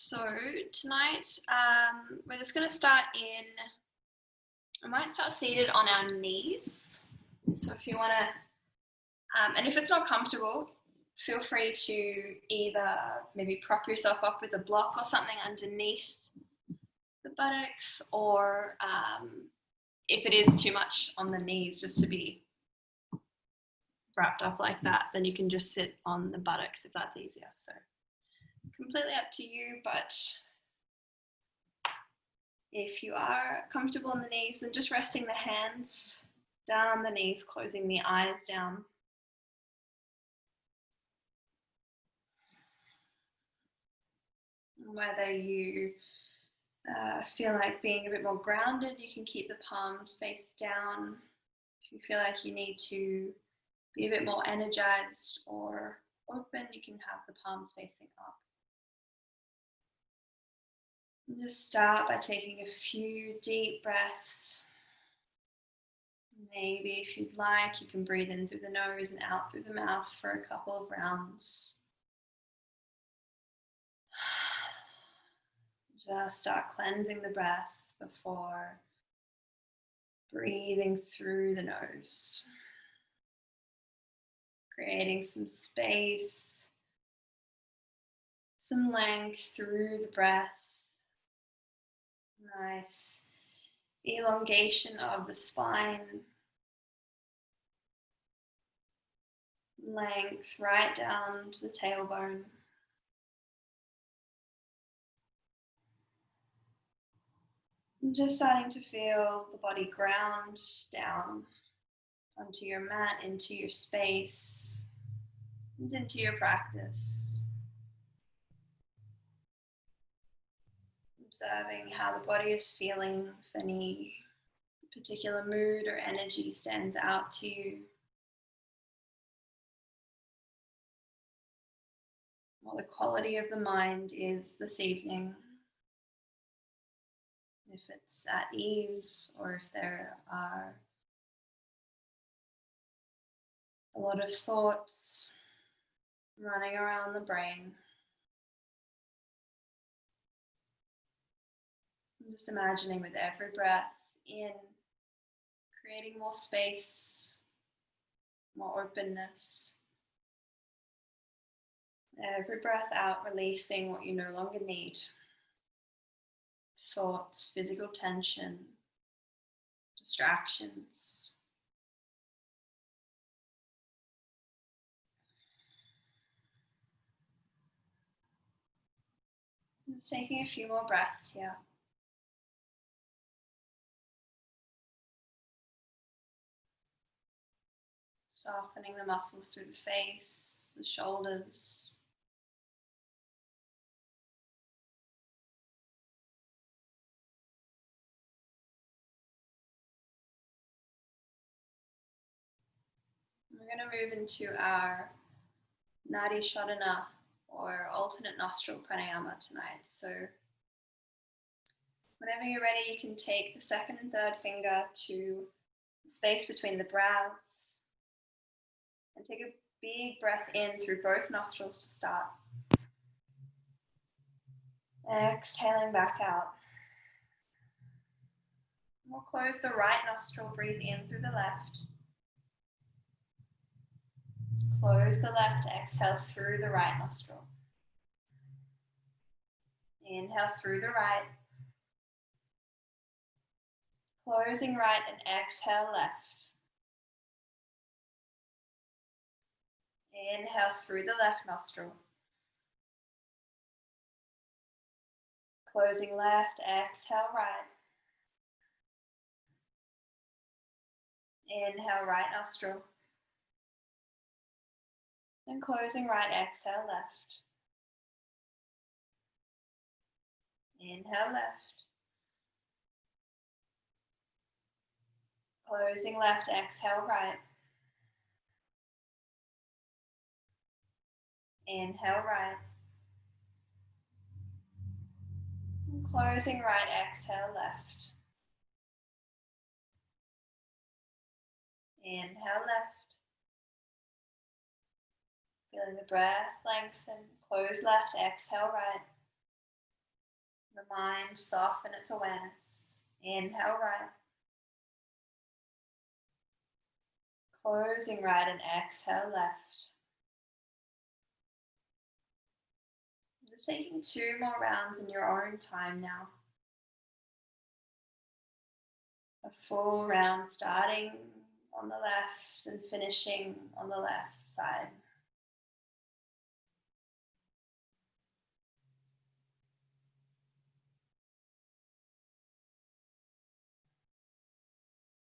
So tonight, we're just going to start I might start seated on our knees. So if you want to, and if it's not comfortable, feel free to either maybe prop yourself up with a block or something underneath the buttocks, or if it is too much on the knees just to be wrapped up like that, then you can just sit on the buttocks if that's easier. So completely up to you, but if you are comfortable on the knees, then just resting the hands down on the knees, closing the eyes down. Whether you feel like being a bit more grounded, you can keep the palms face down. If you feel like you need to be a bit more energized or open, you can have the palms facing up. And just start by taking a few deep breaths. Maybe if you'd like, you can breathe in through the nose and out through the mouth for a couple of rounds. Just start cleansing the breath before breathing through the nose. Creating some space, some length through the breath. Nice elongation of the spine. Length right down to the tailbone. And just starting to feel the body ground down onto your mat, into your space, and into your practice. Observing how the body is feeling, if any particular mood or energy stands out to you. What the quality of the mind is this evening. If it's at ease, or if there are a lot of thoughts running around the brain. I'm just imagining with every breath in, creating more space, more openness. Every breath out, releasing what you no longer need. Thoughts, physical tension, distractions. Just taking a few more breaths here. Softening the muscles through the face, the shoulders. We're going to move into our Natarajasana, or alternate nostril pranayama tonight. So whenever you're ready, you can take the second and third finger to the space between the brows and take a big breath in through both nostrils to start. Exhaling back out. We'll close the right nostril, breathe in through the left. Close the left, exhale through the right nostril. Inhale through the right. Closing right and exhale left. Inhale through the left nostril. Closing left, exhale right. Inhale right nostril. And closing right, exhale left. Inhale left. Closing left, exhale right. Inhale right. And closing right, exhale left. Inhale left. Feeling the breath lengthen. Close left, exhale right. The mind soften its awareness. Inhale right. Closing right and exhale left. Just taking 2 more rounds in your own time now. A full round starting on the left and finishing on the left side.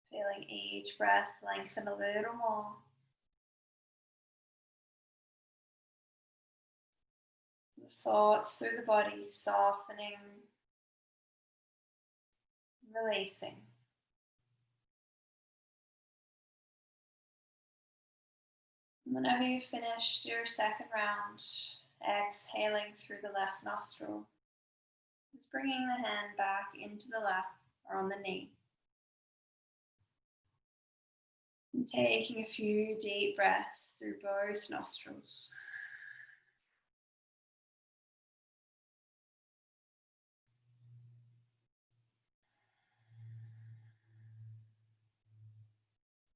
Feeling each breath lengthen a little more. The thoughts through the body softening, releasing. Whenever you've finished your second round, exhaling through the left nostril, just bringing the hand back into the lap or on the knee. And taking a few deep breaths through both nostrils.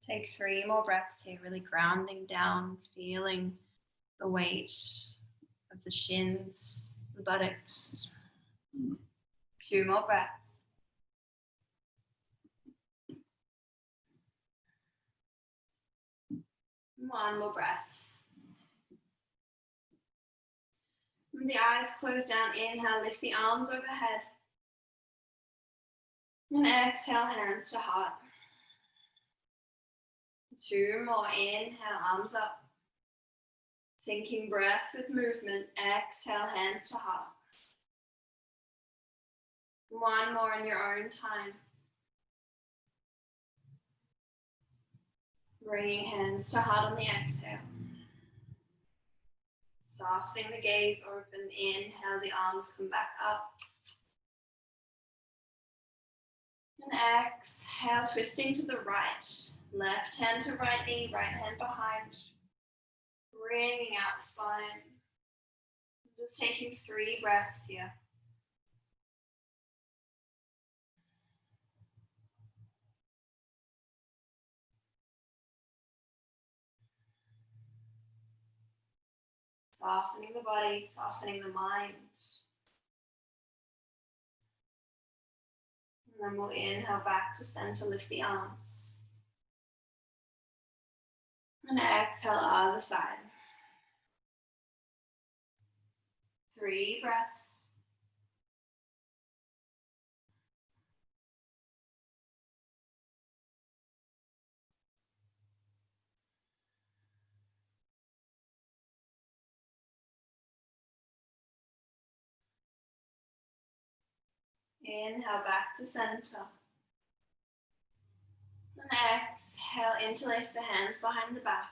Take 3 more breaths here, really grounding down, feeling the weight of the shins, the buttocks. 2 more breaths. One more breath. When the eyes close down, inhale, lift the arms overhead. And exhale, hands to heart. 2 more, inhale, arms up. Sinking breath with movement, exhale, hands to heart. 1 more in your own time. Bringing hands to heart on the exhale. Softening the gaze open, inhale, the arms come back up. And exhale, twisting to the right. Left hand to right knee, right hand behind. Bringing out the spine. Just taking 3 breaths here. Softening the body, softening the mind. And then we'll inhale back to center, lift the arms. And exhale, other side. 3 breaths. Inhale back to center. And exhale, interlace the hands behind the back.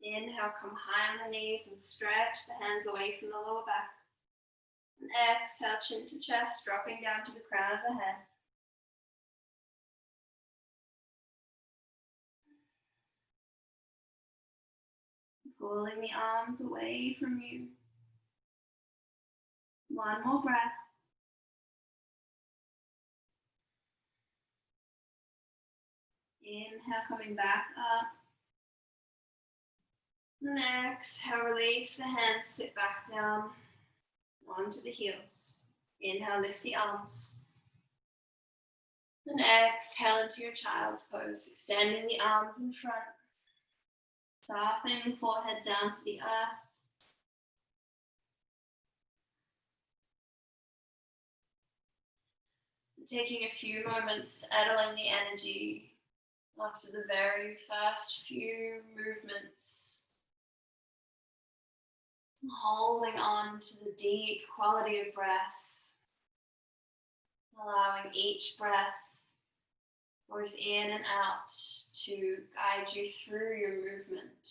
Inhale, come high on the knees and stretch the hands away from the lower back. And exhale, chin to chest, dropping down to the crown of the head. Pulling the arms away from you. 1 more breath. Inhale, coming back up. And exhale, release the hands, sit back down onto the heels. Inhale, lift the arms. And exhale into your child's pose, extending the arms in front. Softening the forehead down to the earth. Taking a few moments, settling the energy after the very first few movements. Holding on to the deep quality of breath. Allowing each breath, both in and out, to guide you through your movement.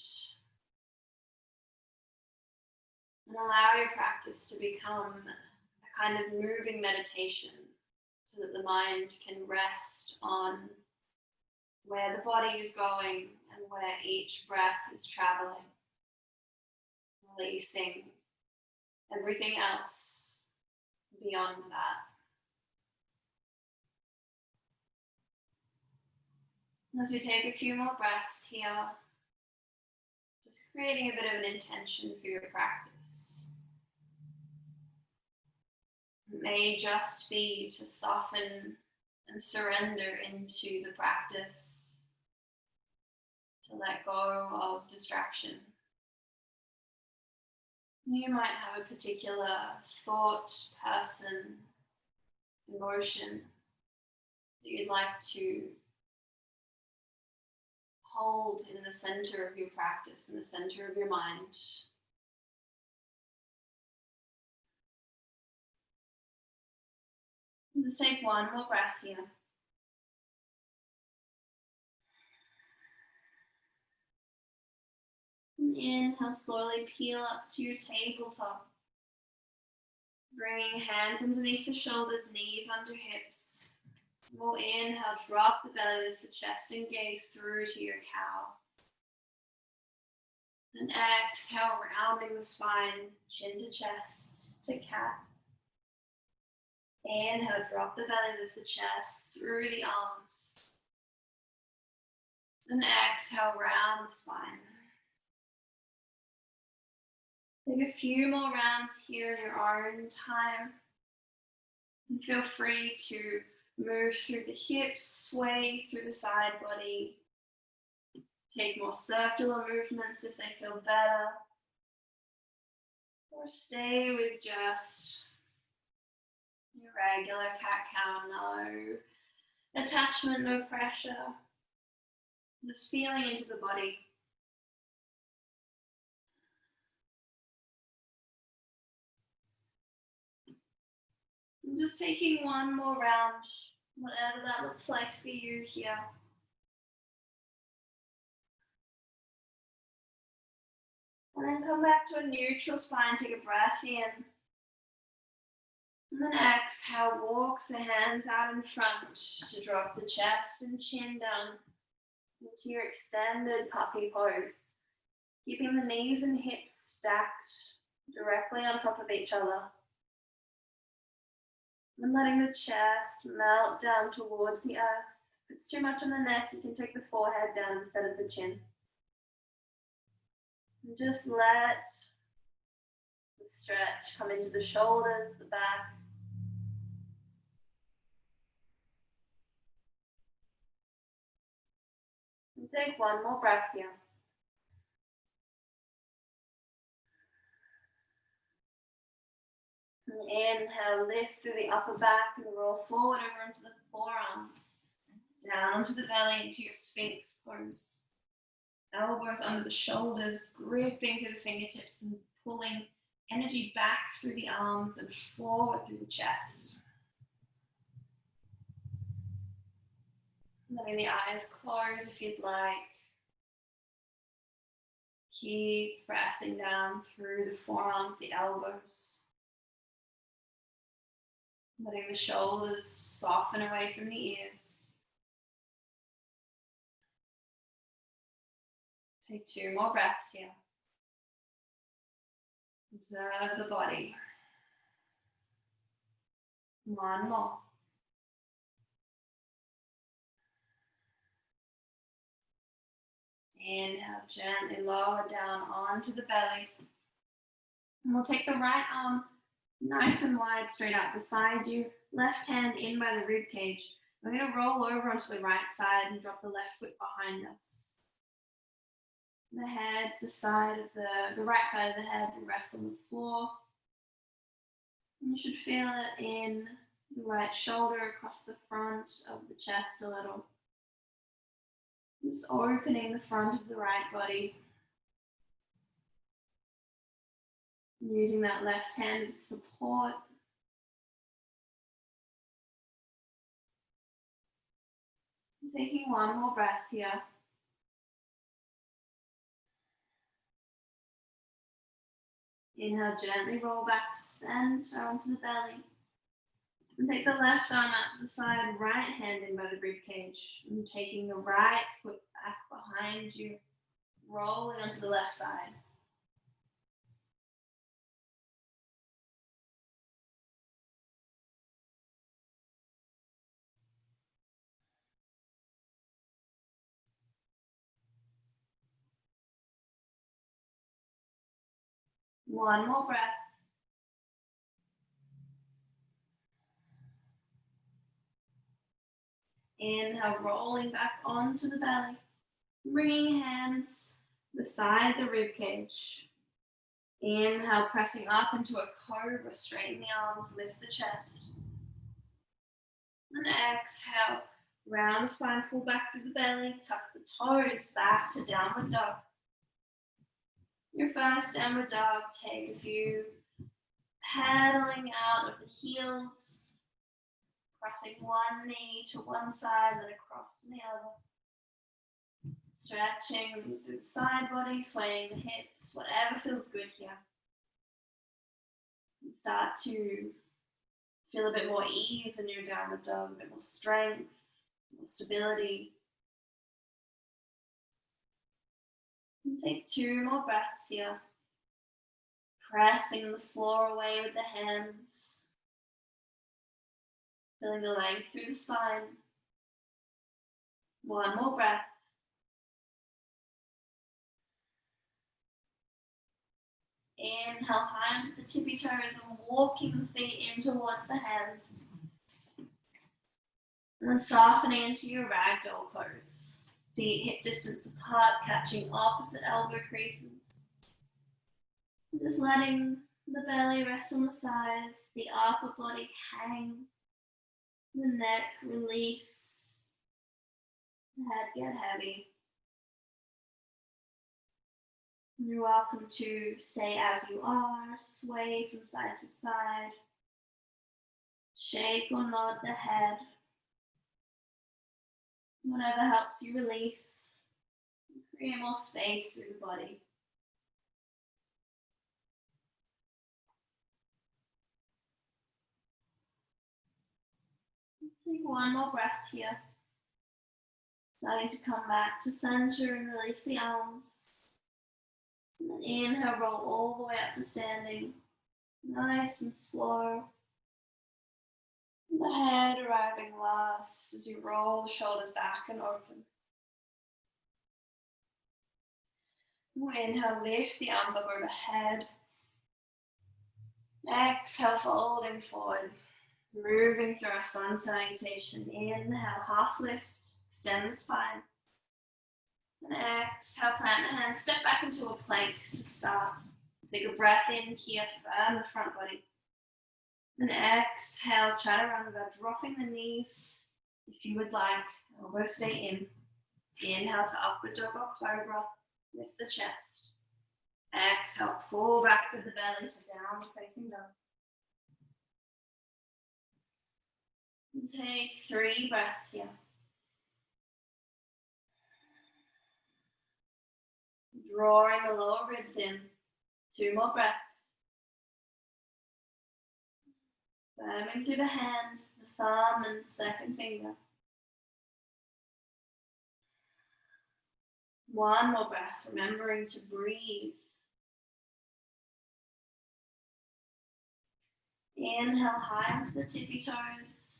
And allow your practice to become a kind of moving meditation so that the mind can rest on where the body is going and where each breath is traveling. Releasing everything else beyond that. As we take a few more breaths here, just creating a bit of an intention for your practice. It may just be to soften and surrender into the practice, to let go of distraction. You might have a particular thought, person, emotion that you'd like to hold in the center of your practice, in the center of your mind. And just take one more breath here. And inhale, slowly peel up to your tabletop. Bringing hands underneath the shoulders, knees under hips. We'll inhale, drop the belly, lift the chest and gaze through to your cow. And exhale, rounding the spine, chin to chest, to cat. Inhale, drop the belly, lift the chest through the arms. And exhale, round the spine. Take a few more rounds here in your own time. And feel free to move through the hips, sway through the side body. Take more circular movements if they feel better. Or stay with just your regular cat-cow, no attachment, no pressure. Just feeling into the body. And just taking one more round, whatever that looks like for you here. And then come back to a neutral spine, take a breath in. And then exhale, walk the hands out in front to drop the chest and chin down into your extended puppy pose. Keeping the knees and hips stacked directly on top of each other. And letting the chest melt down towards the earth. If it's too much on the neck, you can take the forehead down instead of the chin. And just let the stretch come into the shoulders, the back. And take one more breath here. And inhale, lift through the upper back and roll forward over into the forearms. Down onto the belly into your Sphinx pose. Elbows under the shoulders, gripping through the fingertips and pulling energy back through the arms and forward through the chest. Letting the eyes close if you'd like. Keep pressing down through the forearms, the elbows. Letting the shoulders soften away from the ears. Take two more breaths here. Observe the body. One more. Inhale, gently lower down onto the belly. And we'll take the right arm nice and wide straight out beside you. Left hand in by the rib cage. We're going to roll over onto the right side and drop the left foot behind us. The head, the right side of the head will rest on the floor. And you should feel it in the right shoulder across the front of the chest a little. Just opening the front of the right body. Using that left hand as support. Taking one more breath here. Inhale, gently roll back to center onto the belly. And take the left arm out to the side, right hand in by the rib cage. And taking the right foot back behind you, rolling onto the left side. One more breath. Inhale, rolling back onto the belly. Bringing hands beside the rib cage. Inhale, pressing up into a cobra. Straighten the arms, lift the chest. And exhale, round the spine, pull back through the belly, tuck the toes back to downward dog. Your first downward dog, take a few paddling out of the heels, crossing one knee to one side, then across to the other. Stretching through the side body, swaying the hips, whatever feels good here. And start to feel a bit more ease in your downward dog, a bit more strength, more stability. And take 2 more breaths here. Pressing the floor away with the hands. Feeling the length through the spine. 1 more breath. Inhale high onto the tippy toes and walking the feet in towards the hands. And then softening into your ragdoll pose. Feet hip distance apart, catching opposite elbow creases. And just letting the belly rest on the thighs, the upper body hang, the neck release, the head get heavy. You're welcome to stay as you are, sway from side to side, shake or nod the head, whatever helps you release, create more space through the body. Take 1 more breath here, starting to come back to center and release the arms. And then inhale, roll all the way up to standing, nice and slow. The head arriving last as you roll the shoulders back and open. Inhale, lift the arms up overhead. Exhale, folding forward, moving through our sun salutation. Inhale, half lift, extend the spine. And exhale, plant the hands, step back into a plank to start. Take a breath in here, firm the front body. And exhale, chaturanga, dropping the knees if you would like. Elbows stay in. Inhale to upward dog or cobra, lift the chest. Exhale, pull back with the belly to downward facing dog. And take 3 breaths here. Drawing the lower ribs in. 2 more breaths. Firming through the hand, the thumb and second finger. 1 more breath, remembering to breathe. Inhale high onto the tippy toes.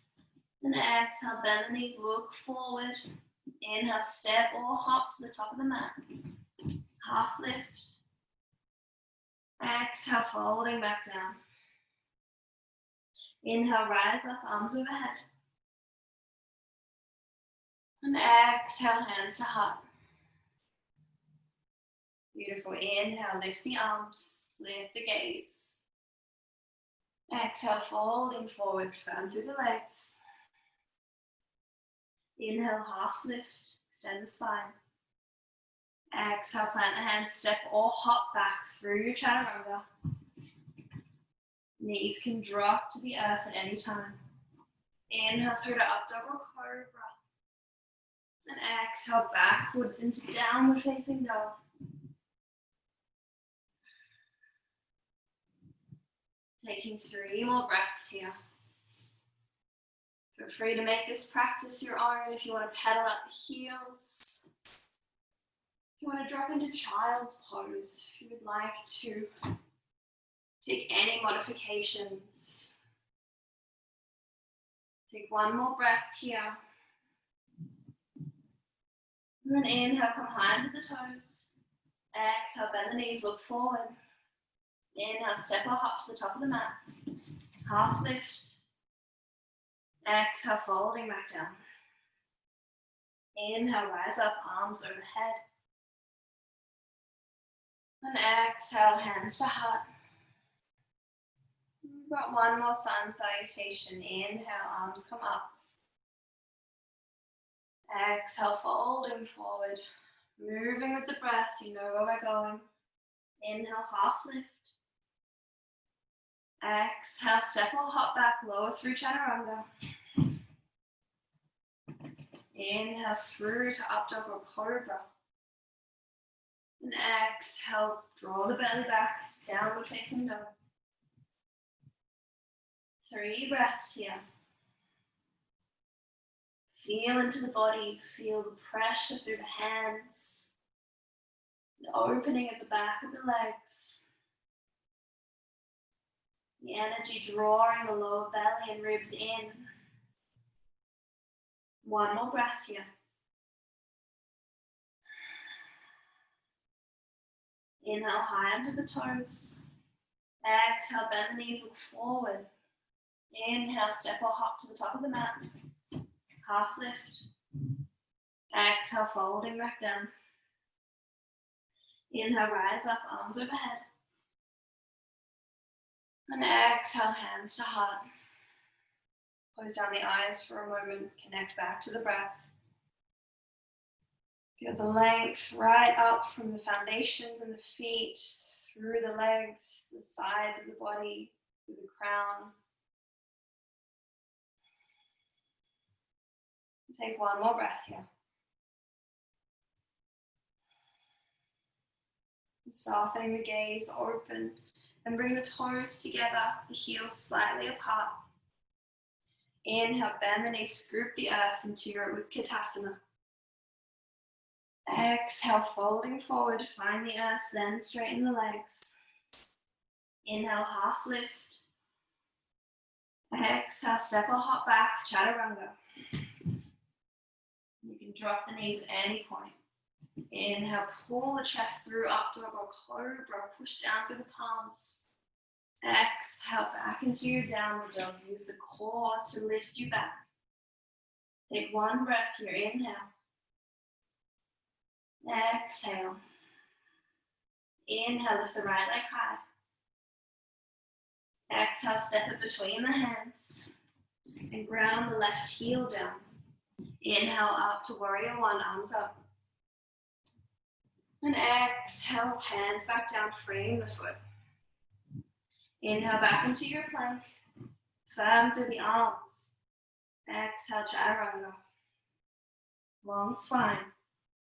And exhale, bend the knees, look forward. Inhale, step or hop to the top of the mat. Half lift. Exhale, folding back down. Inhale, rise up, arms overhead. And exhale, hands to heart. Beautiful. Inhale, lift the arms, lift the gaze. Exhale, folding forward, firm through the legs. Inhale, half lift, extend the spine. Exhale, plant the hands, step or hop back through your chaturanga. Knees can drop to the earth at any time. Inhale through to up dog or cobra. And exhale backwards into downward facing dog. Taking 3 more breaths here. Feel free to make this practice your own if you want to pedal up the heels. If you want to drop into child's pose, if you would like to take any modifications. Take 1 more breath here. And then inhale, come high into the toes. Exhale, bend the knees, look forward. Inhale, step or hop to the top of the mat. Half lift. Exhale, folding back down. Inhale, rise up, arms overhead. And exhale, hands to heart. We've got one more sun salutation. Inhale, arms come up. Exhale, folding forward. Moving with the breath, you know where we're going. Inhale, half lift. Exhale, step or hop back, lower through chaturanga. Inhale through to up dog or cobra. And exhale, draw the belly back, downward facing dog. 3 breaths here. Feel into the body, feel the pressure through the hands, the opening at the back of the legs. The energy drawing the lower belly and ribs in. One more breath here. Inhale high under the toes. Exhale, bend the knees, look forward. Inhale, step or hop to the top of the mat. Half lift. Exhale, folding back down. Inhale, rise up, arms overhead. And exhale, hands to heart. Close down the eyes for a moment, connect back to the breath. Feel the length right up from the foundations and the feet, through the legs, the sides of the body, through the crown. Take one more breath here. Softening the gaze, open, and bring the toes together, the heels slightly apart. Inhale, bend the knees, scoop the earth into your Utkatasana. Exhale, folding forward, find the earth, then straighten the legs. Inhale, half lift. Exhale, step or hop back, chaturanga. You can drop the knees at any point. Inhale, pull the chest through, up dog or cobra, push down through the palms. Exhale, back into your downward dog. Use the core to lift you back. Take one breath here, inhale. Exhale. Inhale, lift the right leg high. Exhale, step it between the hands and ground the left heel down. Inhale up to warrior one, arms up. And exhale, hands back down, frame the foot. Inhale back into your plank, firm through the arms. Exhale, chaturanga. Long spine.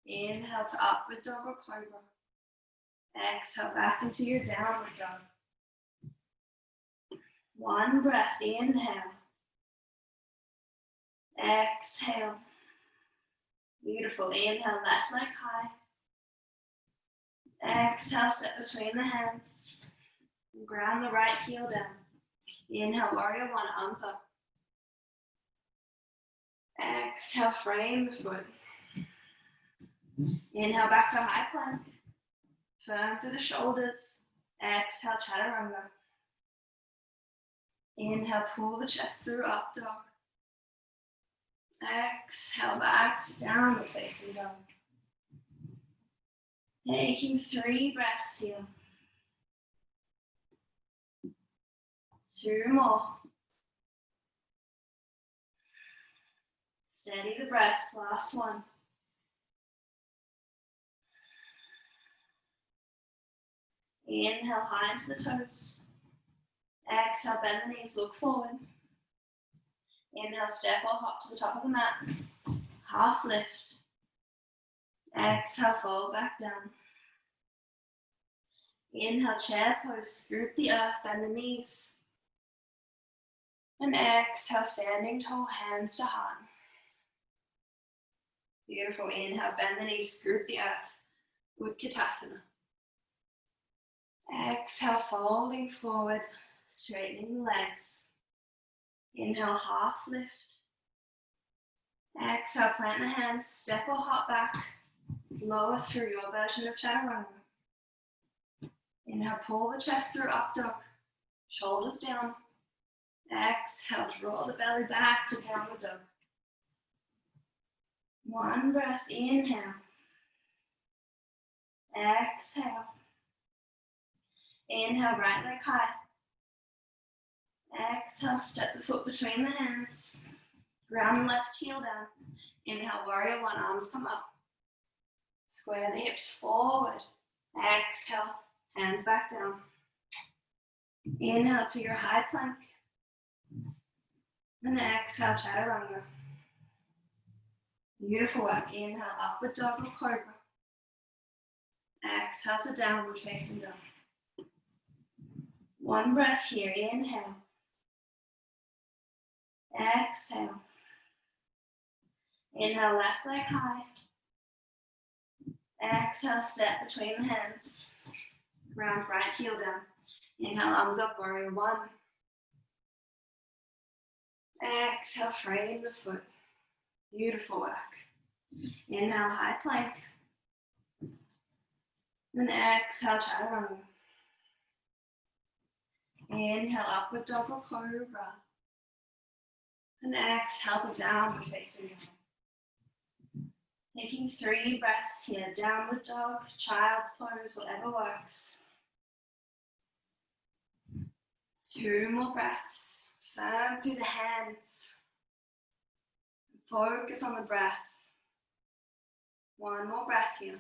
Inhale to upward dog or cobra. Exhale back into your downward dog. One breath, inhale. Exhale. Beautiful. Inhale, left leg high. Exhale, step between the hands. Ground the right heel down. Inhale, warrior one, arms up. Exhale, frame the foot. Inhale, back to high plank. Firm through the shoulders. Exhale, chaturanga. Inhale, pull the chest through, up dog. Exhale, back to downward facing dog. Taking 3 breaths here. 2 more. Steady the breath, last one. Inhale, high into the toes. Exhale, bend the knees, look forward. Inhale, step or hop to the top of the mat. Half lift. Exhale, fold back down. Inhale, chair pose, scoop the earth, bend the knees. And exhale, standing tall, hands to heart. Beautiful. Inhale, bend the knees, scoop the earth. Utkatasana. Exhale, folding forward, straightening the legs. Inhale, half lift. Exhale, plant the hands, step or hop back. Lower through your version of chaturanga. Inhale, pull the chest through, up dog. Shoulders down. Exhale, draw the belly back to downward dog. One breath, inhale. Exhale. Inhale, right leg high. Exhale, step the foot between the hands. Ground the left heel down. Inhale, warrior one, arms come up. Square the hips forward. Exhale, hands back down. Inhale to your high plank. And exhale, chaturanga. Beautiful work. Inhale, upward dog or cobra. Exhale to downward facing dog. One breath here. Inhale. Exhale. Inhale, left leg high. Exhale, step between the hands. Ground right heel down. Inhale, arms up, warrior one. Exhale, frame the foot. Beautiful work. Inhale, high plank. Then exhale, chaturanga. Inhale, upward dog or cobra. And exhale to downward facing dog. Taking 3 breaths here. Downward dog, child's pose, whatever works. 2 more breaths. Firm through the hands. Focus on the breath. 1 more breath here.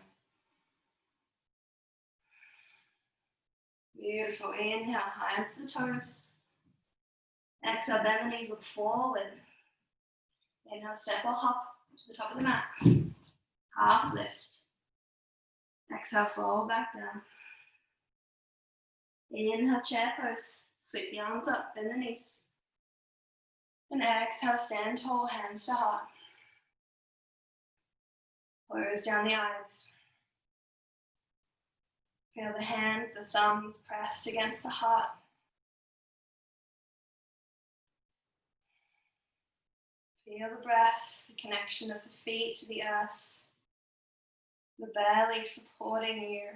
Beautiful. Inhale, high into the toes. Exhale, bend the knees, look forward. Inhale, step or hop to the top of the mat. Half lift. Exhale, fall back down. Inhale, chair pose. Sweep the arms up, bend the knees. And exhale, stand tall, hands to heart. Close down the eyes. Feel the hands, the thumbs pressed against the heart. Feel the breath, the connection of the feet to the earth. The belly supporting you.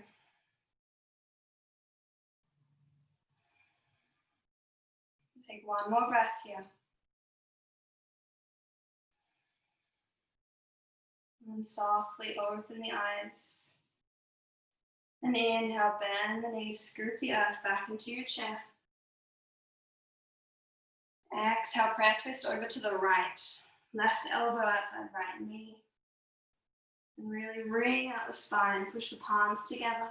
Take 1 more breath here. And softly open the eyes. And inhale, bend the knees, scoop the earth back into your chair. Exhale, prayer twist over to the right. Left elbow outside right knee. And really wring out the spine, push the palms together.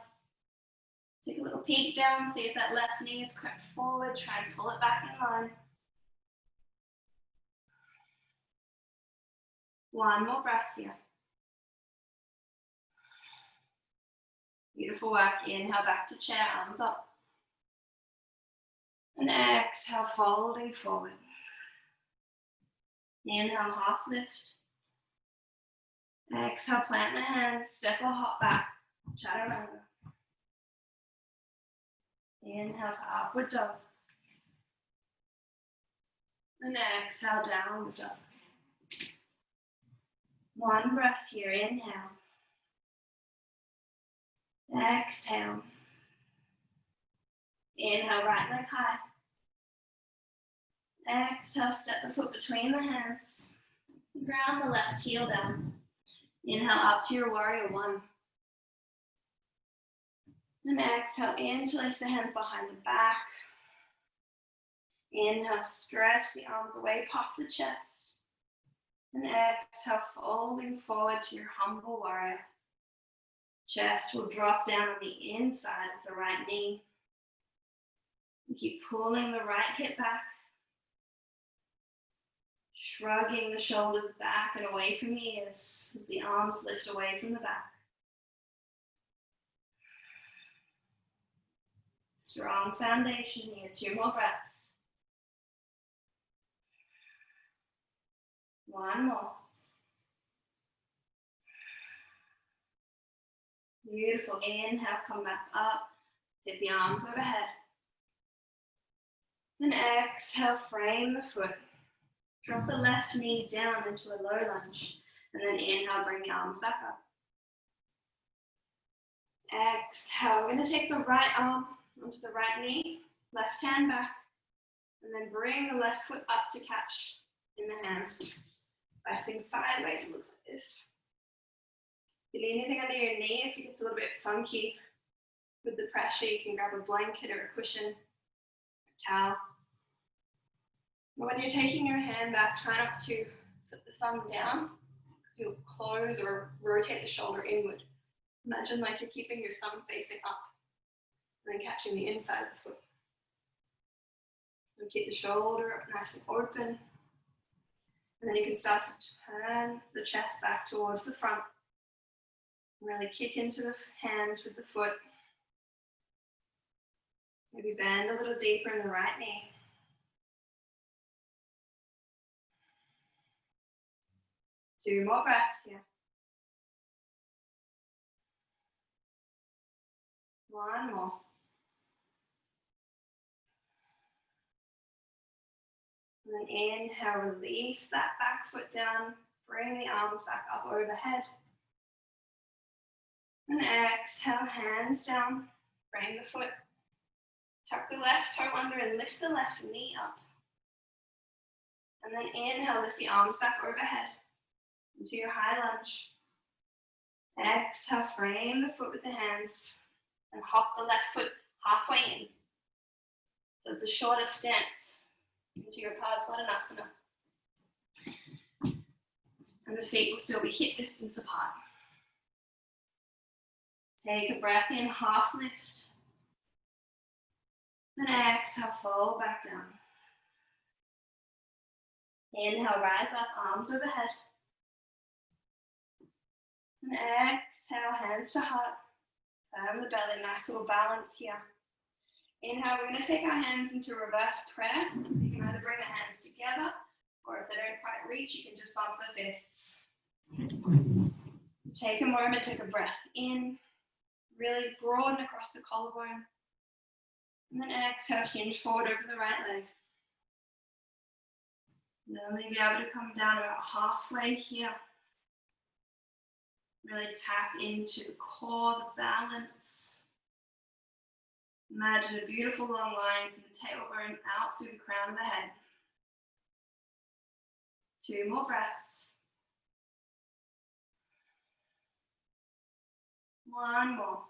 Take a little peek down, see if that left knee is crept forward, try and pull it back in line. 1 more breath here. Beautiful work. Inhale, back to chair, arms up. And exhale, folding forward. Inhale, half lift. Exhale, plant the hands, step or hop back. Chaturanga. Inhale to upward dog. And exhale, downward dog. 1 breath here. Inhale. Exhale. Inhale, right leg high. Exhale, step the foot between the hands. Ground the left heel down. Inhale, up to your warrior one. And exhale, interlace the hands behind the back. Inhale, stretch the arms away past the chest. And exhale, folding forward to your humble warrior. Chest will drop down on the inside of the right knee. And keep pulling the right hip back. Shrugging the shoulders back and away from the ears as the arms lift away from the back. Strong foundation here. 2 more breaths. 1 more. Beautiful. Inhale, come back up. Take the arms overhead. And exhale, frame the foot. Drop the left knee down into a low lunge. And then inhale, bring the arms back up. Exhale, we're going to take the right arm onto the right knee, left hand back, and then bring the left foot up to catch in the hands. Resting sideways, it looks like this. If you need anything under your knee, if it gets a little bit funky with the pressure, you can grab a blanket or a cushion, a towel. But when you're taking your hand back, try not to put the thumb down, because you'll close or rotate the shoulder inward. Imagine like you're keeping your thumb facing up and then catching the inside of the foot. And keep the shoulder nice and open. And then you can start to turn the chest back towards the front. Really kick into the hands with the foot. Maybe bend a little deeper in the right knee. Two more breaths here. One more. And then inhale, release that back foot down. Bring the arms back up overhead. And exhale, hands down. Bring the foot. Tuck the left toe under and lift the left knee up. And then inhale, lift the arms back overhead into your high lunge. Exhale, frame the foot with the hands and hop the left foot halfway in. So it's a shorter stance into your Parsvottanasana. And the feet will still be hip distance apart. Take a breath in, half lift. And exhale, fold back down. Inhale, rise up, arms overhead. And exhale, hands to heart. Firm the belly, nice little balance here. Inhale, we're going to take our hands into reverse prayer. So you can either bring the hands together, or if they don't quite reach, you can just bump the fists. Take a moment, take a breath in. Really broaden across the collarbone. And then exhale, hinge forward over the right leg. And then you'll be able to come down about halfway here. Really tap into the core, the balance. Imagine a beautiful long line from the tailbone out through the crown of the head. Two more breaths. One more.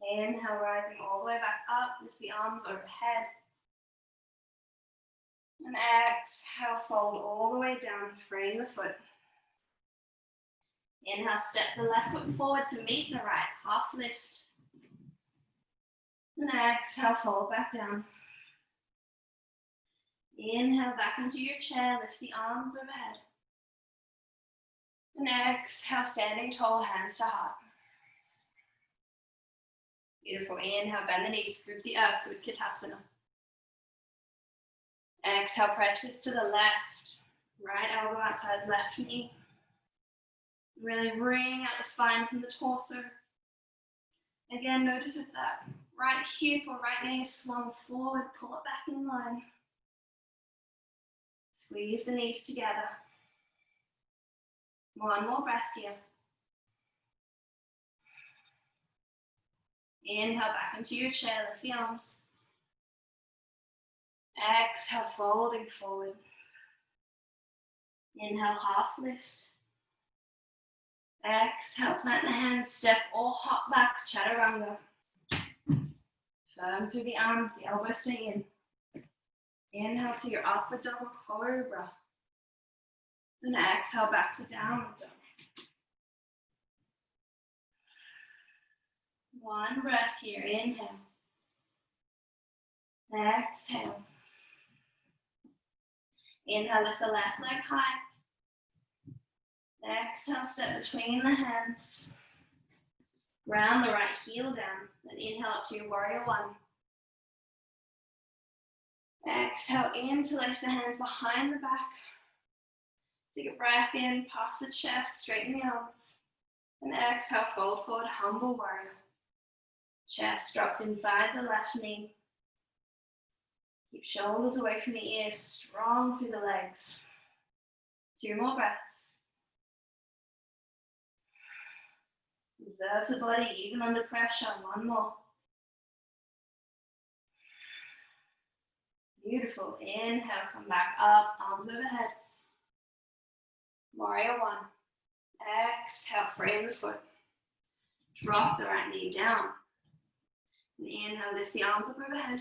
Inhale, rising all the way back up, lift the arms overhead. And exhale, fold all the way down, frame the foot. Inhale, step the left foot forward to meet the right, half lift. And exhale, fold back down. Inhale, back into your chair, lift the arms overhead. And exhale, standing tall, hands to heart. Beautiful. Inhale, bend the knees, scoop the earth with Utkatasana. Exhale, prayer twist to the left. Right elbow outside left knee. Really wring out the spine from the torso. Again, notice if that right hip or right knee is swung forward, pull it back in line. Squeeze the knees together. One more breath here. Inhale, back into your chair, lift the arms. Exhale, folding forward. Inhale, half lift. Exhale, plant the hands, step or hop back, chaturanga. Firm through the arms, the elbows stay in. Inhale to your upward double cobra. Then exhale back to downward dog. One breath here, inhale. Exhale. Inhale, lift the left leg high. Exhale, step between the hands. Ground the right heel down. Then inhale up to your warrior one. Exhale, interlace the hands behind the back. Take a breath in, puff the chest, straighten the arms. And exhale, fold forward, humble warrior. Chest drops inside the left knee. Keep shoulders away from the ears, strong through the legs. Two more breaths. Observe the body even under pressure. One more. Beautiful. Inhale, come back up, arms overhead. Warrior one. Exhale, frame the foot. Drop the right knee down. And inhale, lift the arms up overhead.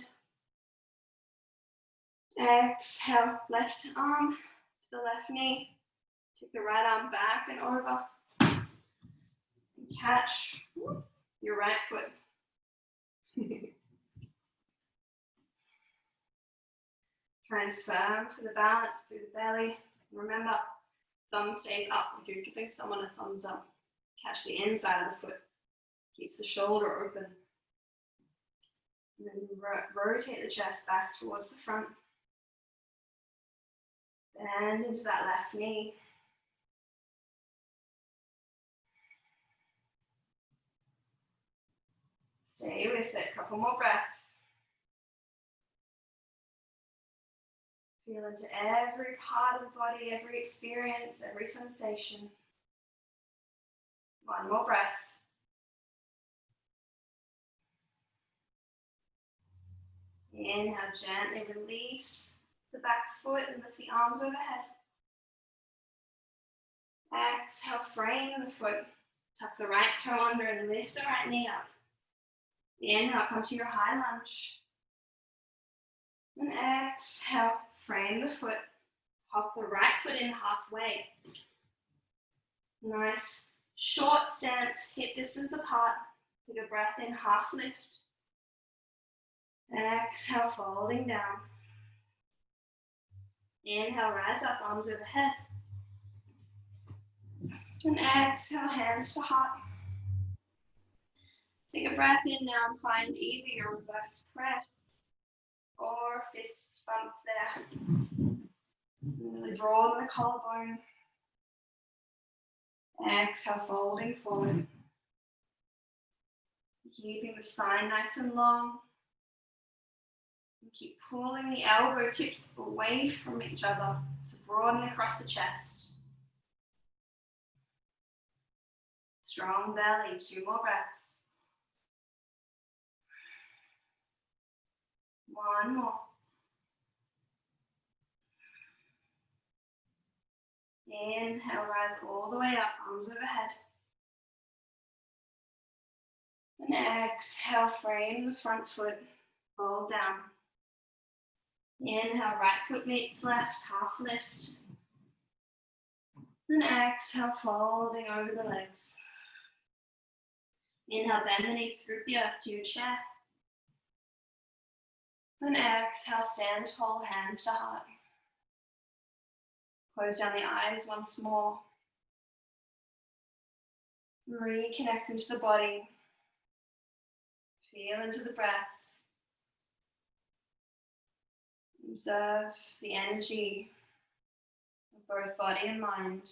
Exhale, left arm to the left knee. Take the right arm back and over. And catch your right foot. Try and firm for the balance through the belly. Remember, thumb stays up like you're giving someone a thumbs up. Catch the inside of the foot. Keeps the shoulder open. And then rotate the chest back towards the front. Bend into that left knee. Stay with it. Couple more breaths. Feel into every part of the body, every experience, every sensation. One more breath. Inhale, gently release the back foot and lift the arms overhead. Exhale, frame the foot. Tuck the right toe under and lift the right knee up. Inhale, come to your high lunge. And exhale, frame the foot. Hop the right foot in halfway. Nice short stance, hip distance apart. Take a breath in, half lift. Exhale, folding down. Inhale, rise up, arms overhead. And exhale, hands to heart. Take a breath in now and find either your reverse prayer or fist bump there. Really broaden the collarbone. Exhale, folding forward. Keeping the spine nice and long. And keep pulling the elbow tips away from each other to broaden across the chest. Strong belly, 2 more breaths. One more. Inhale, rise all the way up, arms overhead. And exhale, frame the front foot, fold down. Inhale, right foot meets left, half lift. And exhale, folding over the legs. Inhale, bend the knees, scoop the earth to your chair. And exhale, stand tall, hands to heart. Close down the eyes once more. Reconnect into the body. Feel into the breath. Observe the energy of both body and mind.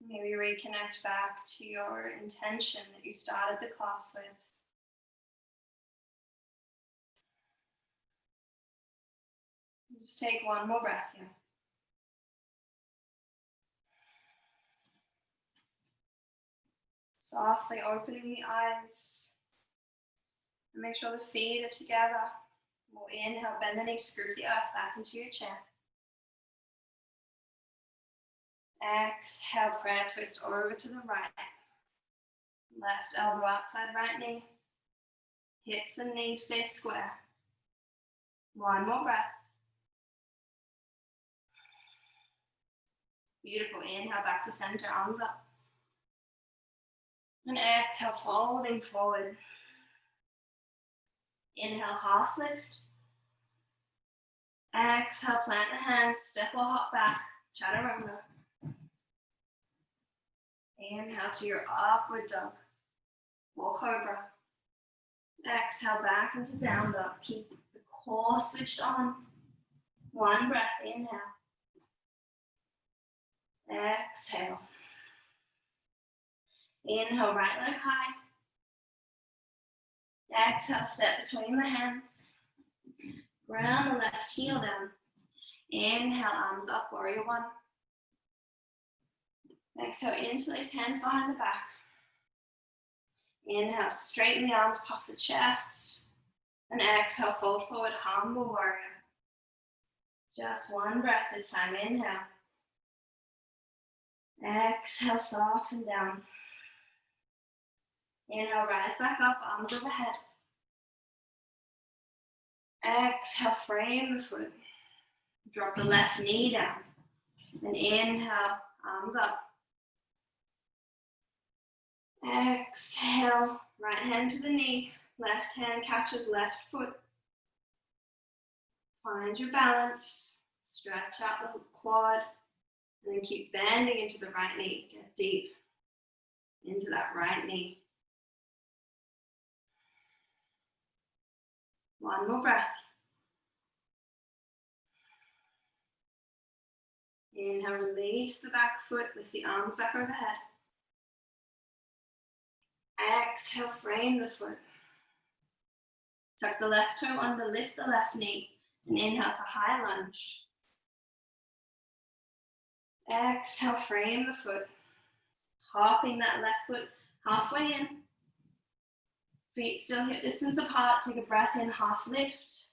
Maybe reconnect back to your intention that you started the class with. Just take one more breath here. Softly opening the eyes. And make sure the feet are together. We'll inhale, bend the knees, scoop the earth back into your chair. Exhale, prayer twist over to the right. Left elbow outside right knee. Hips and knees stay square. One more breath. Beautiful. Inhale, back to center, arms up. And exhale, folding forward. Inhale, half lift. Exhale, plant the hands, step or hop back, chaturanga. Inhale to your upward dog, or cobra. Exhale, back into down dog. Keep the core switched on. One breath, inhale. Exhale. Inhale, right leg high. Exhale, step between the hands. Ground the left heel down. Inhale, arms up, warrior one. Exhale, interlace hands behind the back. Inhale, straighten the arms, puff the chest. And exhale, fold forward, humble warrior. Just one breath this time. Inhale. Exhale, soften down. Inhale, rise back up, arms overhead. Exhale, frame the foot. Drop the left knee down. And inhale, arms up. Exhale, right hand to the knee. Left hand catches left foot. Find your balance. Stretch out the quad. And then keep bending into the right knee. Get deep into that right knee. One more breath. Inhale, release the back foot, lift the arms back overhead. Exhale, frame the foot. Tuck the left toe under, lift the left knee, and inhale to high lunge. Exhale, frame the foot. Hopping that left foot halfway in. Feet still hip distance apart. Take a breath in, half lift.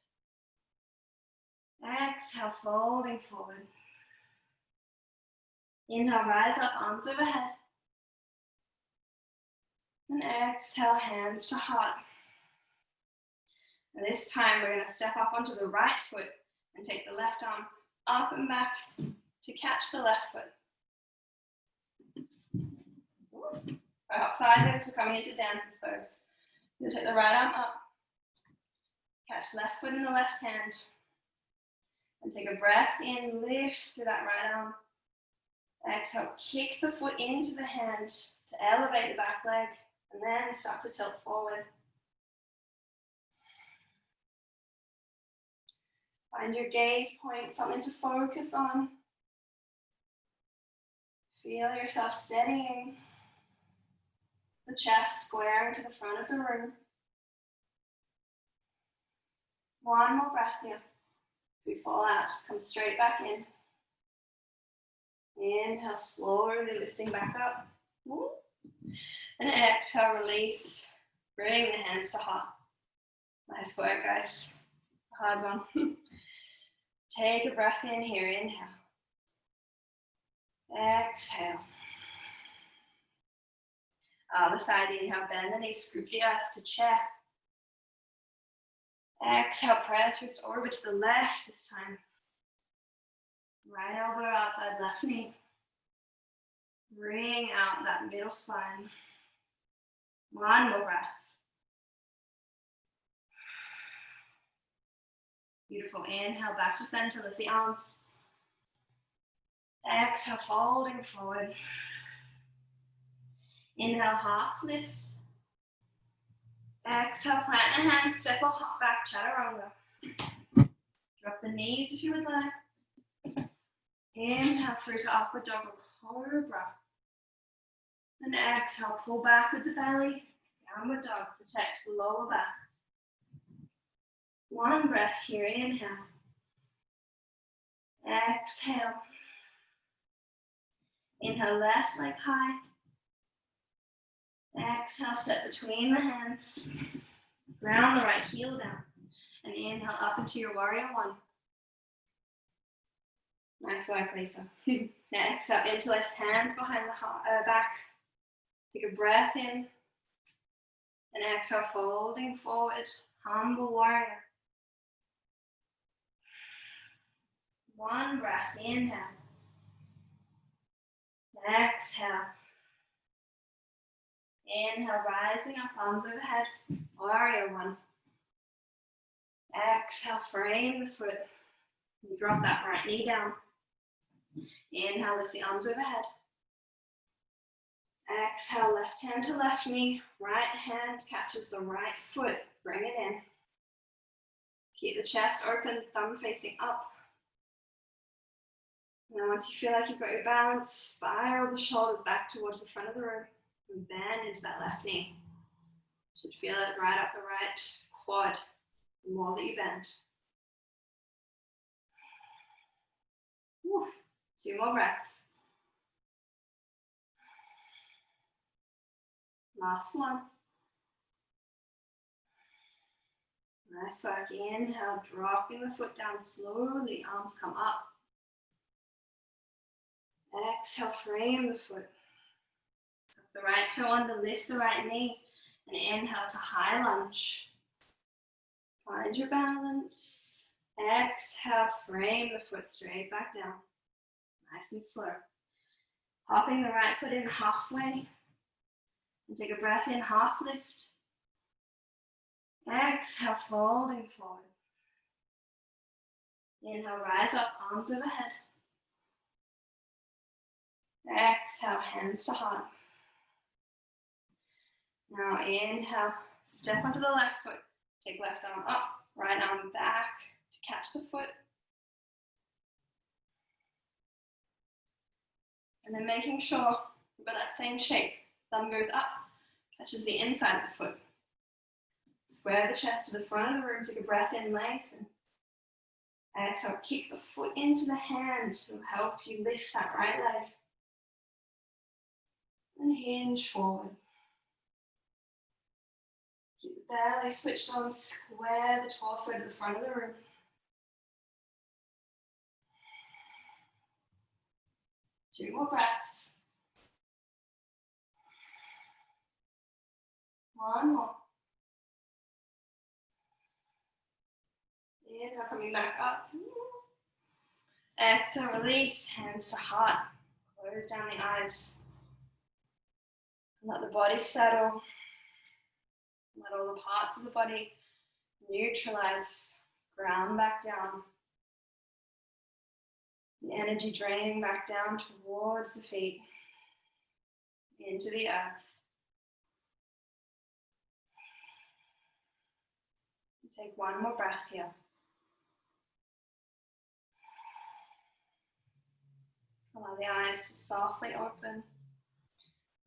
Exhale, folding forward. Inhale, rise up, arms overhead. And exhale, hands to heart. And this time we're going to step up onto the right foot and take the left arm up and back to catch the left foot. I hop sideways, we're coming into dancer's pose. You'll take the right arm up, catch left foot in the left hand, and take a breath in, lift through that right arm. Exhale, kick the foot into the hand to elevate the back leg, and then start to tilt forward. Find your gaze point, something to focus on. Feel yourself steadying. The chest squaring to the front of the room. One more breath here. If you fall out, just come straight back in. Inhale, slowly lifting back up. And exhale, release. Bring the hands to heart. Nice work, guys. Hard one. Take a breath in here. Inhale. Exhale. Other side, inhale, bend the knees, scoop the earth to chair. Exhale, prayer twist over to the left this time. Right elbow outside left knee. Bring out that middle spine. One more breath. Beautiful. Inhale, back to center, lift the arms. Exhale, folding forward. Inhale, half lift. Exhale, plant the hands, step or hop back, chaturanga. Drop the knees if you would like. Inhale through to upward dog or cobra. And exhale, pull back with the belly. Downward dog, protect the lower back. One breath here, inhale. Exhale. Inhale, left leg high. Exhale, step between the hands. Ground the right heel down. And inhale up into your warrior one. Nice work, Lisa. Exhale, interlace hands behind the back. Take a breath in. And exhale, folding forward. Humble warrior. One breath, inhale. Exhale. Inhale, rising up, arms overhead. Warrior one. Exhale, frame the foot. And drop that right knee down. Inhale, lift the arms overhead. Exhale, left hand to left knee. Right hand catches the right foot. Bring it in. Keep the chest open, thumb facing up. Now once you feel like you've got your balance, spiral the shoulders back towards the front of the room and bend into that left knee. You should feel it right up the right quad the more that you bend. 2 more breaths. Last one. Nice work. Inhale, dropping the foot down slowly. Arms come up. Exhale, frame the foot. Tuck the right toe under, lift the right knee. And inhale to high lunge. Find your balance. Exhale, frame the foot straight back down. Nice and slow. Hopping the right foot in halfway. And take a breath in, half lift. Exhale, folding forward. Inhale, rise up, arms overhead. Exhale, hands to heart. Now inhale, step onto the left foot. Take left arm up, right arm back to catch the foot. And then making sure we've got that same shape. Thumb goes up, touches the inside of the foot. Square the chest to the front of the room, take a breath in, lengthen. Exhale, kick the foot into the hand to help you lift that right leg. And hinge forward. Keep the belly switched on, square the torso to the front of the room. Two more breaths. One more. Inhale, coming back up. Exhale, release, hands to heart. Close down the eyes. Let the body settle. Let all the parts of the body neutralize, ground back down. The energy draining back down towards the feet, into the earth. Take one more breath here. Allow the eyes to softly open.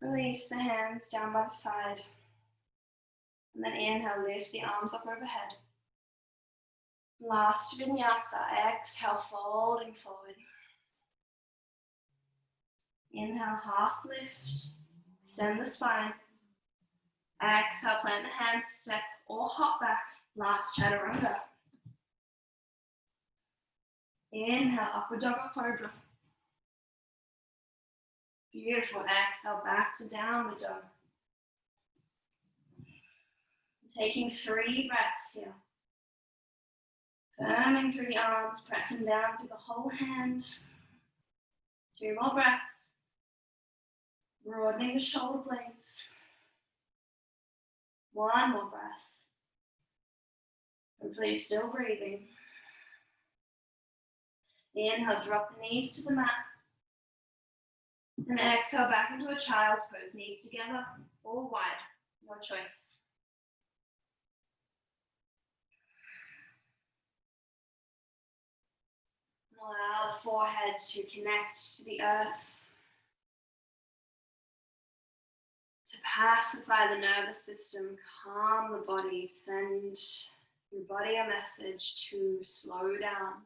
Release the hands down by the side. And then inhale, lift the arms up overhead. Last vinyasa, exhale, folding forward. Inhale, half lift, extend the spine. Exhale, plant the hands, step or hop back. Last chaturanga. Inhale, upward dog or cobra. Beautiful. Exhale, back to downward dog. Taking 3 breaths here. Firming through the arms, pressing down through the whole hand. 2 more breaths. Broadening the shoulder blades. 1 more breath. Hopefully you're still breathing. Inhale, drop the knees to the mat. And exhale back into a child's pose. Knees together or wide, your choice. Allow the forehead to connect to the earth. To pacify the nervous system, calm the body, send your body a message to slow down.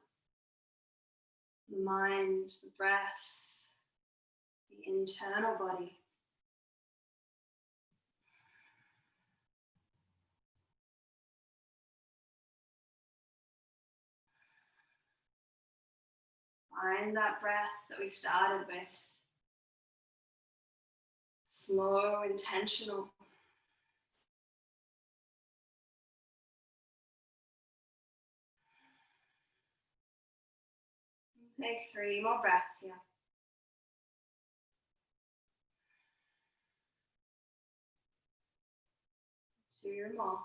The mind, the breath, the internal body. Find that breath that we started with. Slow, intentional. Take 3 more breaths here. Two more.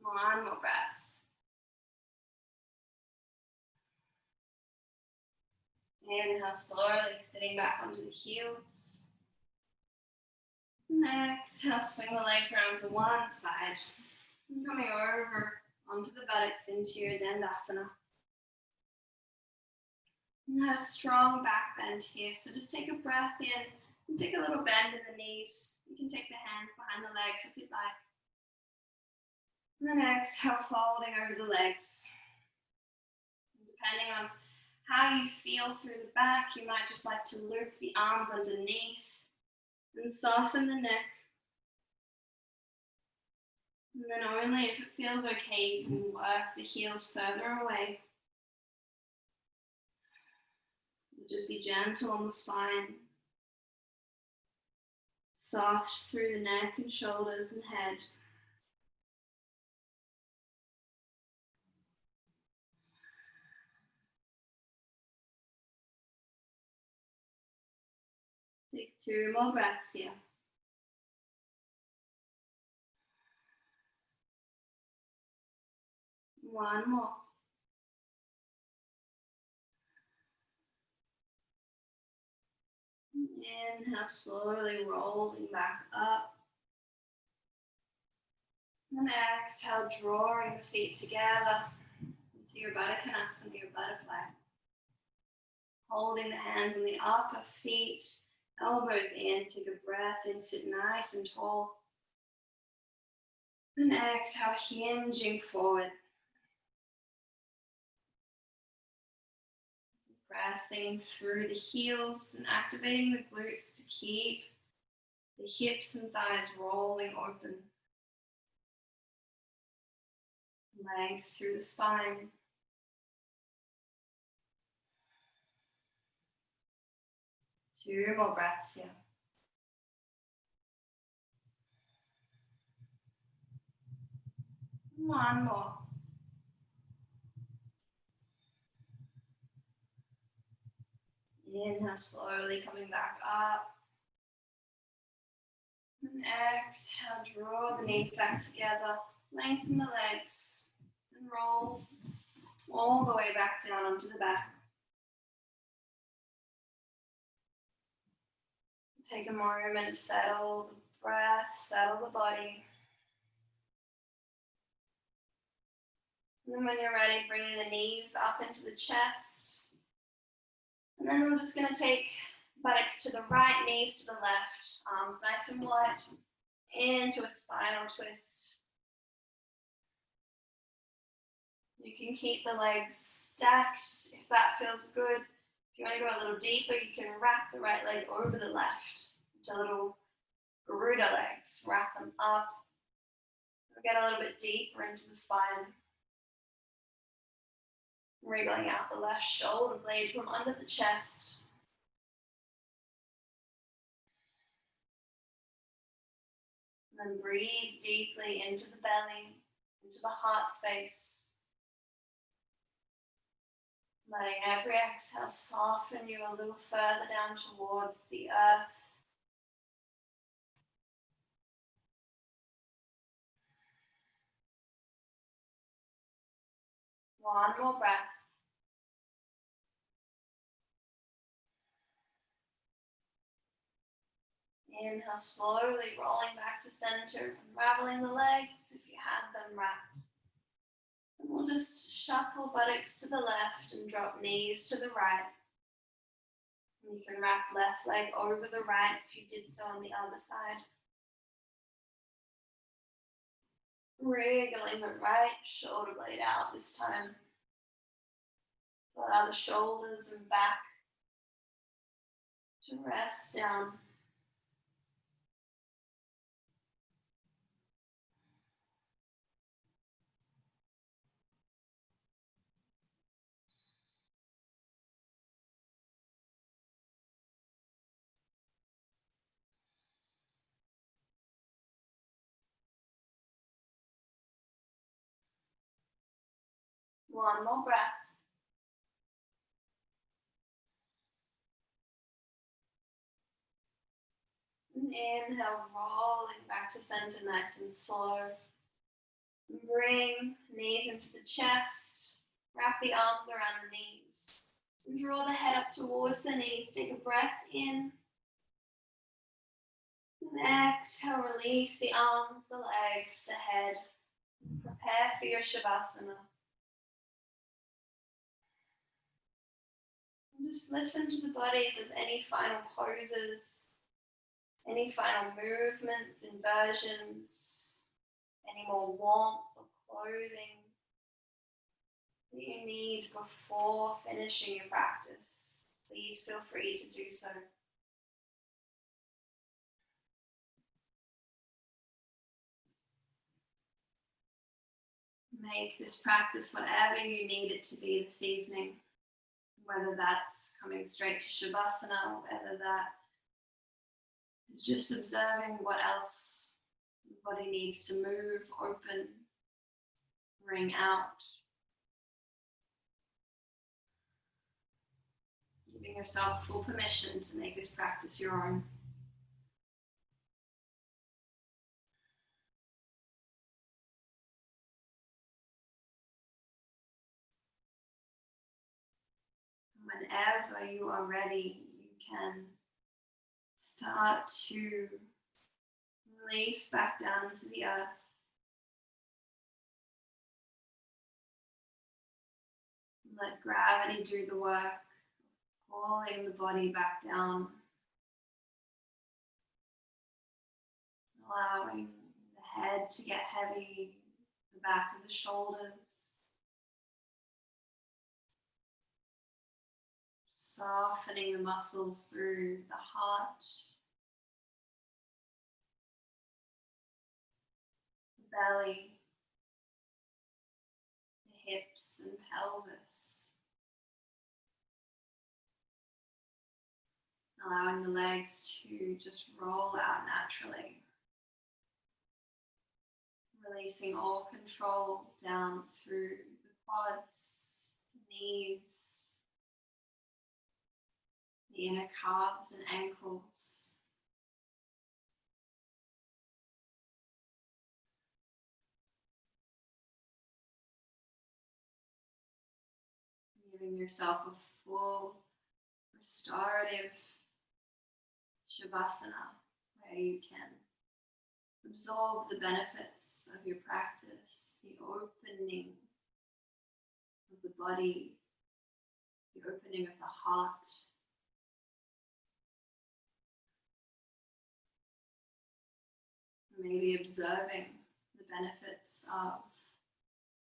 One more breath. Inhale slowly, sitting back onto the heels. And exhale, swing the legs around to one side. And coming over onto the buttocks into your Dandasana. And have a strong back bend here. So just take a breath in and take a little bend in the knees. You can take the hands behind the legs if you'd like. And then exhale, folding over the legs. And depending on how you feel through the back, you might just like to loop the arms underneath and soften the neck. And then only if it feels okay, you can work the heels further away. Just be gentle on the spine. Soft through the neck and shoulders and head. Take 2 more breaths here. One more. Inhale, slowly rolling back up. And exhale, drawing the feet together into your Baddha-Konasana, your butterfly. Holding the hands on the upper feet, elbows in, take a breath in, sit nice and tall. And exhale, hinging forward. Pressing through the heels and activating the glutes to keep the hips and thighs rolling open. Length through the spine. Two more breaths here. One more. Inhale, slowly coming back up. And exhale, draw the knees back together. Lengthen the legs. And roll all the way back down onto the back. Take a moment, settle the breath, settle the body. And then when you're ready, bring the knees up into the chest. And then we're just going to take buttocks to the right, knees to the left, arms nice and wide, into a spinal twist. You can keep the legs stacked if that feels good. If you want to go a little deeper, you can wrap the right leg over the left into little Garuda legs. Wrap them up. We'll get a little bit deeper into the spine. Wriggling out the left shoulder blade from under the chest. And then breathe deeply into the belly, into the heart space. Letting every exhale soften you a little further down towards the earth. One more breath. Inhale, slowly rolling back to center, unraveling the legs if you have them wrapped. And we'll just shuffle buttocks to the left and drop knees to the right. And you can wrap left leg over the right if you did so on the other side. Wriggling the right shoulder blade out this time. Allow the shoulders and back to rest down. One more breath. And inhale, rolling back to center nice and slow. Bring knees into the chest. Wrap the arms around the knees. And draw the head up towards the knees. Take a breath in. And exhale, release the arms, the legs, the head. Prepare for your Shavasana. And just listen to the body if there's any final poses, any final movements, inversions, any more warmth or clothing that you need before finishing your practice, please feel free to do so. Make this practice whatever you need it to be this evening, whether that's coming straight to Shavasana, whether that is just observing what else the body needs to move, open, bring out. Giving yourself full permission to make this practice your own. Whenever you are ready, you can start to release back down into the earth. Let gravity do the work, pulling the body back down, allowing the head to get heavy, the back of the shoulders, softening the muscles through the heart, the belly, the hips and pelvis. Allowing the legs to just roll out naturally. Releasing all control down through the quads, the knees, the inner calves and ankles. Giving yourself a full restorative Shavasana, where you can absorb the benefits of your practice, the opening of the body, the opening of the heart. Maybe observing the benefits of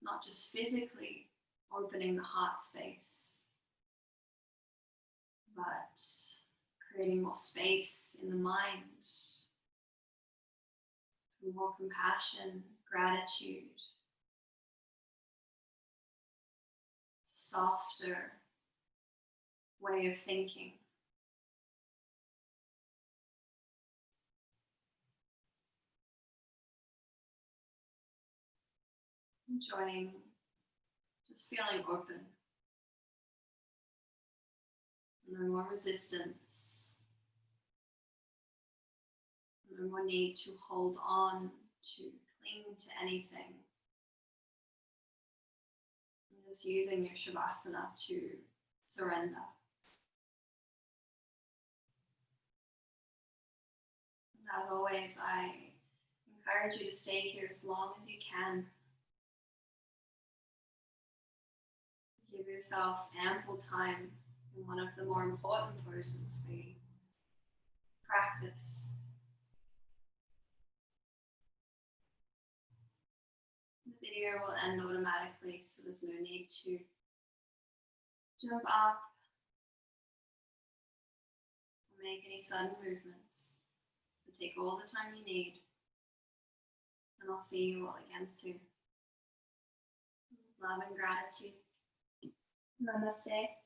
not just physically opening the heart space, but creating more space in the mind, more compassion, gratitude, softer way of thinking. Enjoying just feeling open. No more resistance. No more need to hold on, to cling to anything. And just using your Shavasana to surrender. And as always, I encourage you to stay here as long as you can. Give yourself ample time in one of the more important poses for you. Practice. The video will end automatically, so there's no need to jump up or make any sudden movements. So take all the time you need, and I'll see you all again soon. Love and gratitude. Namaste.